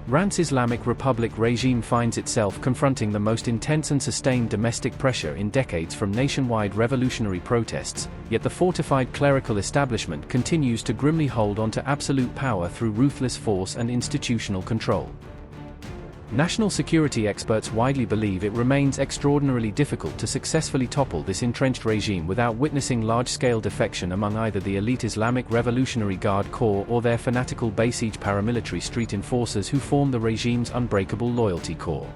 Iran's Islamic Republic regime finds itself confronting the most intense and sustained domestic pressure in decades from nationwide revolutionary protests, yet the fortified clerical establishment continues to grimly hold on to absolute power through ruthless force and institutional control. National security experts widely believe it remains extraordinarily difficult to successfully topple this entrenched regime without witnessing large-scale defection among either the elite Islamic Revolutionary Guard Corps or their fanatical Basij paramilitary street enforcers who form the regime's unbreakable loyalty corps.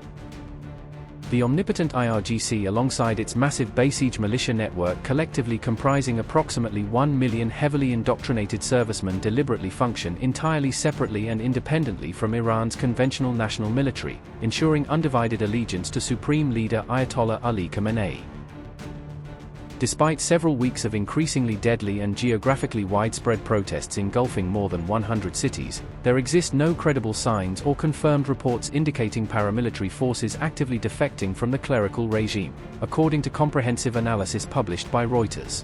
The omnipotent IRGC alongside its massive Basij militia network collectively comprising approximately 1 million heavily indoctrinated servicemen deliberately function entirely separately and independently from Iran's conventional national military, ensuring undivided allegiance to Supreme Leader Ayatollah Ali Khamenei. Despite several weeks of increasingly deadly and geographically widespread protests engulfing more than 100 cities, there exist no credible signs or confirmed reports indicating paramilitary forces actively defecting from the clerical regime, according to comprehensive analysis published by Reuters.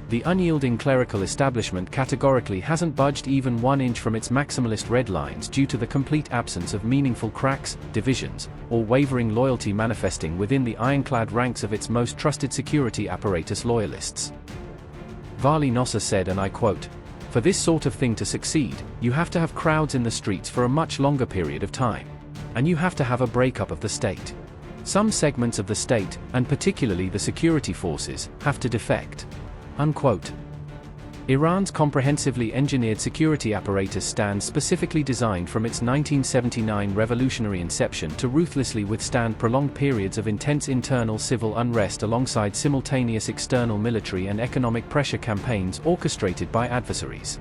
The unyielding clerical establishment categorically hasn't budged even 1 inch from its maximalist red lines due to the complete absence of meaningful cracks, divisions, or wavering loyalty manifesting within the ironclad ranks of its most trusted security apparatus loyalists. Vali Nosser said, and I quote, "For this sort of thing to succeed, you have to have crowds in the streets for a much longer period of time. And you have to have a breakup of the state. Some segments of the state, and particularly the security forces, have to defect." Unquote. Iran's comprehensively engineered security apparatus stands specifically designed from its 1979 revolutionary inception to ruthlessly withstand prolonged periods of intense internal civil unrest alongside simultaneous external military and economic pressure campaigns orchestrated by adversaries.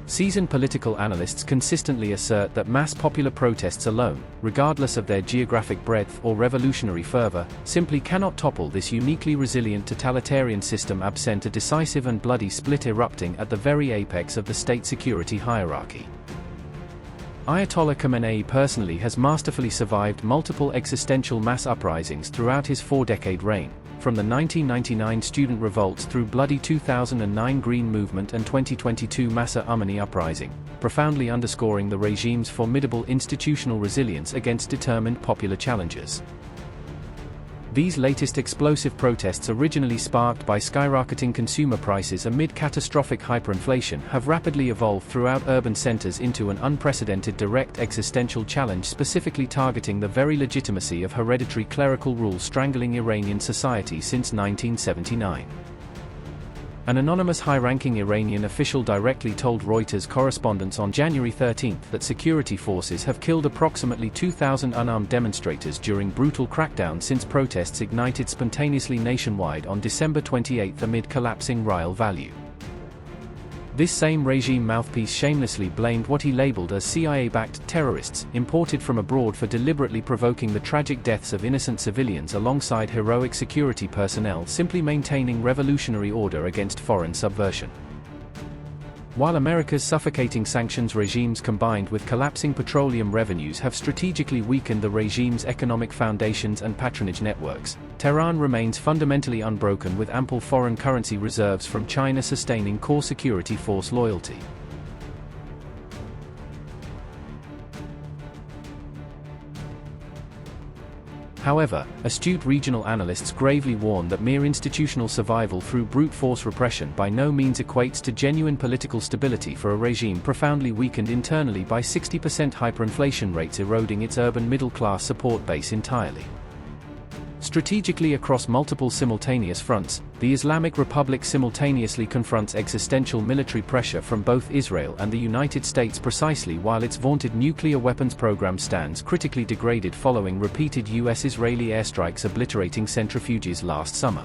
Seasoned political analysts consistently assert that mass popular protests alone, regardless of their geographic breadth or revolutionary fervor, simply cannot topple this uniquely resilient totalitarian system absent a decisive and bloody split erupting at the very apex of the state security hierarchy. Ayatollah Khamenei personally has masterfully survived multiple existential mass uprisings throughout his 4-decade reign, from the 1999 student revolts through bloody 2009 Green Movement and 2022 Masa Amini uprising, profoundly underscoring the regime's formidable institutional resilience against determined popular challengers. These latest explosive protests, originally sparked by skyrocketing consumer prices amid catastrophic hyperinflation, have rapidly evolved throughout urban centers into an unprecedented direct existential challenge specifically targeting the very legitimacy of hereditary clerical rule strangling Iranian society since 1979. An anonymous high-ranking Iranian official directly told Reuters correspondents on January 13 that security forces have killed approximately 2,000 unarmed demonstrators during brutal crackdown since protests ignited spontaneously nationwide on December 28 amid collapsing rial value. This same regime mouthpiece shamelessly blamed what he labeled as CIA-backed terrorists imported from abroad for deliberately provoking the tragic deaths of innocent civilians alongside heroic security personnel simply maintaining revolutionary order against foreign subversion. While America's suffocating sanctions regimes combined with collapsing petroleum revenues have strategically weakened the regime's economic foundations and patronage networks, Tehran remains fundamentally unbroken with ample foreign currency reserves from China sustaining core security force loyalty. However, astute regional analysts gravely warn that mere institutional survival through brute force repression by no means equates to genuine political stability for a regime profoundly weakened internally by 60% hyperinflation rates eroding its urban middle-class support base entirely. Strategically across multiple simultaneous fronts, the Islamic Republic simultaneously confronts existential military pressure from both Israel and the United States precisely while its vaunted nuclear weapons program stands critically degraded following repeated US-Israeli airstrikes obliterating centrifuges last summer.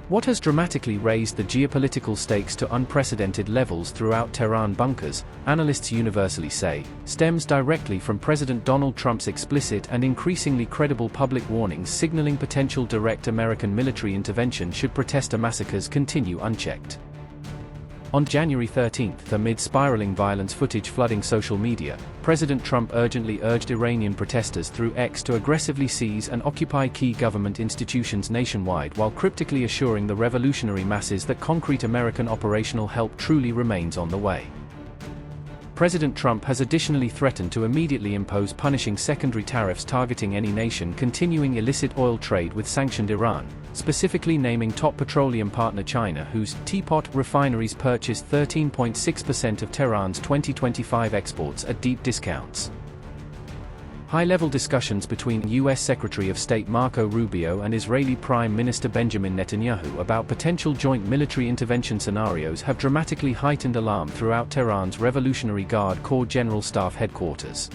What has dramatically raised the geopolitical stakes to unprecedented levels throughout Tehran bunkers, analysts universally say, stems directly from President Donald Trump's explicit and increasingly credible public warnings signaling potential direct American military intervention should protester massacres continue unchecked. On January 13, amid spiraling violence footage flooding social media, President Trump urgently urged Iranian protesters through X to aggressively seize and occupy key government institutions nationwide while cryptically assuring the revolutionary masses that concrete American operational help truly remains on the way. President Trump has additionally threatened to immediately impose punishing secondary tariffs targeting any nation continuing illicit oil trade with sanctioned Iran, specifically naming top petroleum partner China, whose teapot refineries purchased 13.6% of Tehran's 2025 exports at deep discounts. High-level discussions between U.S. Secretary of State Marco Rubio and Israeli Prime Minister Benjamin Netanyahu about potential joint military intervention scenarios have dramatically heightened alarm throughout Tehran's Revolutionary Guard Corps General Staff headquarters.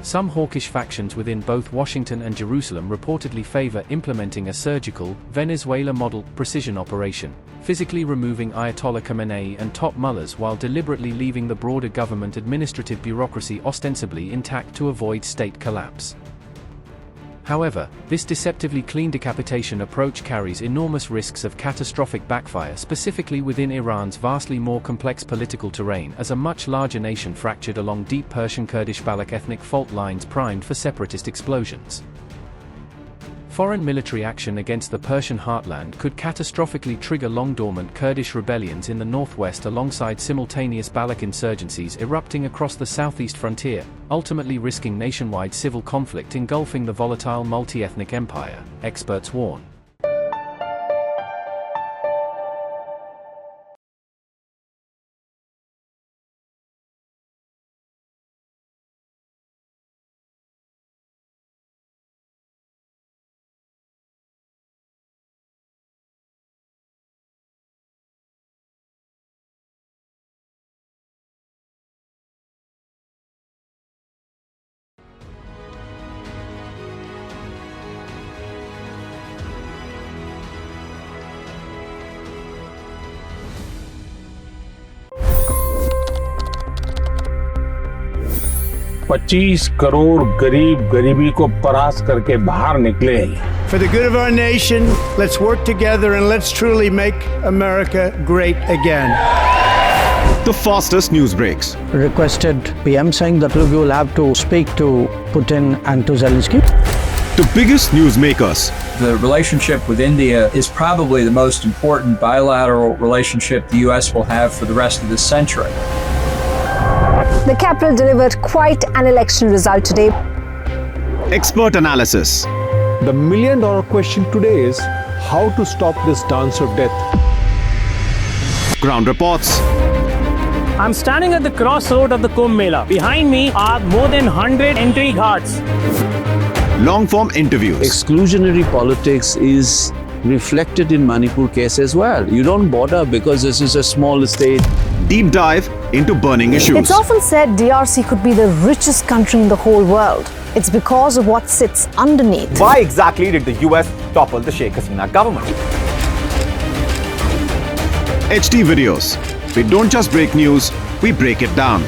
Some hawkish factions within both Washington and Jerusalem reportedly favor implementing a surgical, Venezuela-model precision operation, physically removing Ayatollah Khamenei and top mullahs while deliberately leaving the broader government administrative bureaucracy ostensibly intact to avoid state collapse. However, this deceptively clean decapitation approach carries enormous risks of catastrophic backfire, specifically within Iran's vastly more complex political terrain, as a much larger nation fractured along deep Persian Kurdish-Baloch ethnic fault lines primed for separatist explosions. Foreign military action against the Persian heartland could catastrophically trigger long-dormant Kurdish rebellions in the northwest alongside simultaneous Baloch insurgencies erupting across the southeast frontier, ultimately risking nationwide civil conflict engulfing the volatile multi-ethnic empire, experts warn. $25 crore गरीब गरीबी को परास्त करके बाहर निकले। For the good of our nation, let's work together and let's truly make America great again. The fastest news breaks. Requested PM saying that look, you will have to speak to Putin and to Zelensky. The biggest news makers. The relationship with India is probably the most important bilateral relationship the US will have for the rest of this century. The capital delivered quite an election result today. Expert analysis. The million-dollar question today is how to stop this dance of death. Ground reports. I'm standing at the crossroad of the Kumbh Mela. Behind me are more than 100 entry guards. Long-form interviews. Exclusionary politics is reflected in Manipur case as well. You don't bother because this is a small state. Deep dive into burning issues. It's often said DRC could be the richest country in the whole world. It's because of what sits underneath. Why exactly did the US topple the Sheikh Hasina government? HD videos. We don't just break news, we break it down.